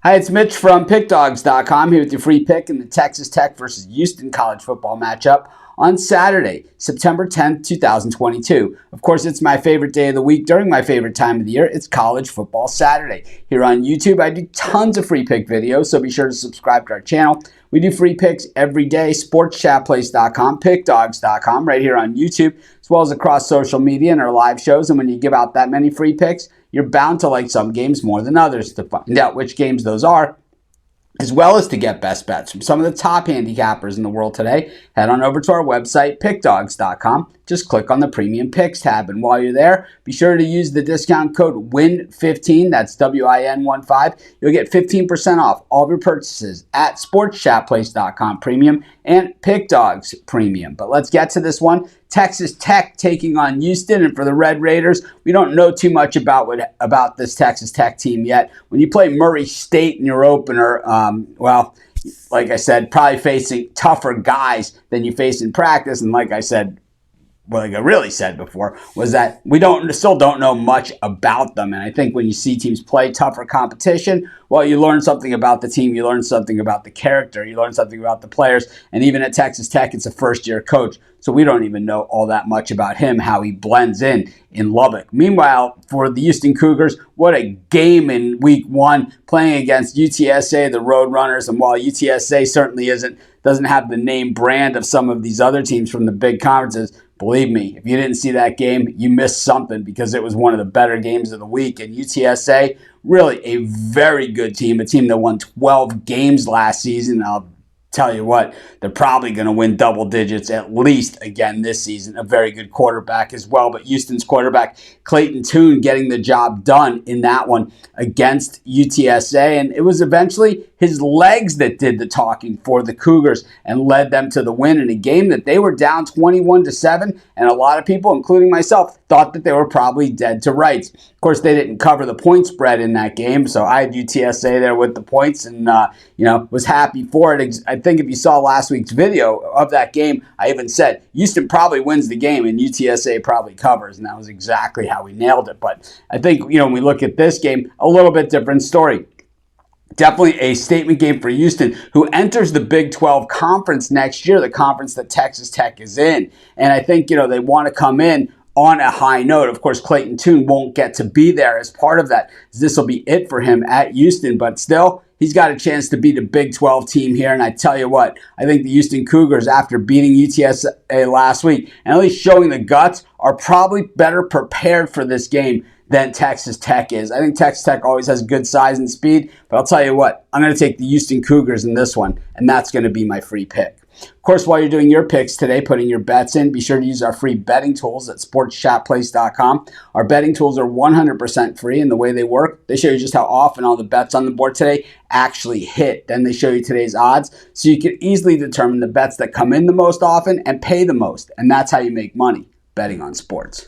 Hi, it's Mitch from Pickdawgz.com here with your free pick in the Texas Tech versus Houston college football matchup on Saturday, September 10th, 2022. Of course, it's my favorite day of the week during my favorite time of the year. It's College Football Saturday. Here on YouTube, I do tons of free pick videos, so be sure to subscribe to our channel. We do free picks every day, sportschatplace.com, pickdawgz.com, right here on YouTube, as well as across social media and our live shows. And when you give out that many free picks, you're bound to like some games more than others. To find out which games those are, as well as to get best bets from some of the top handicappers in the world today, head on over to our website, pickdawgz.com. Just click on the Premium Picks tab. And while you're there, be sure to use the discount code WIN15, that's WIN15. You'll get 15% off all of your purchases at sportschatplace.com Premium and Pickdawgz Premium. But let's get to this one. Texas Tech taking on Houston. And for the Red Raiders, we don't know too much about this Texas Tech team yet. When you play Murray State in your opener, like I said, probably facing tougher guys than you face in practice. And like I really said before, was that we still don't know much about them. And I think when you see teams play tougher competition, well, you learn something about the team, you learn something about the character, you learn something about the players. And even at Texas Tech, it's a first-year coach, so we don't even know all that much about him, how he blends in Lubbock. Meanwhile, for the Houston Cougars, what a game in week one, playing against UTSA, the Roadrunners. And while UTSA certainly doesn't have the name brand of some of these other teams from the big conferences, believe me, if you didn't see that game, you missed something, because it was one of the better games of the week. And UTSA, really a very good team, a team that won 12 games last season. I'll tell you what, they're probably going to win double digits at least again this season. A very good quarterback as well. But Houston's quarterback, Clayton Tune, getting the job done in that one against UTSA. And it was eventually his legs that did the talking for the Cougars and led them to the win in a game that they were down 21-7. And a lot of people, including myself, thought that they were probably dead to rights. Of course, they didn't cover the point spread in that game, so I had UTSA there with the points and, was happy for it. I think if you saw last week's video of that game, I even said Houston probably wins the game and UTSA probably covers, and that was exactly how we nailed it. But I think, when we look at this game, a little bit different story. Definitely a statement game for Houston, who enters the Big 12 conference next year, the conference that Texas Tech is in. And I think, they want to come in on a high note. Of course, Clayton Tune won't get to be there as part of that. This will be it for him at Houston, but still, he's got a chance to beat a Big 12 team here. And I tell you what, I think the Houston Cougars, after beating UTSA last week and at least showing the guts, are probably better prepared for this game than Texas Tech is. I think Texas Tech always has good size and speed, but I'll tell you what, I'm going to take the Houston Cougars in this one, and that's going to be my free pick. Of course, while you're doing your picks today, putting your bets in, be sure to use our free betting tools at sportschatplace.com. Our betting tools are 100% free, and the way they work, they show you just how often all the bets on the board today actually hit. Then they show you today's odds, so you can easily determine the bets that come in the most often and pay the most, and that's how you make money betting on sports.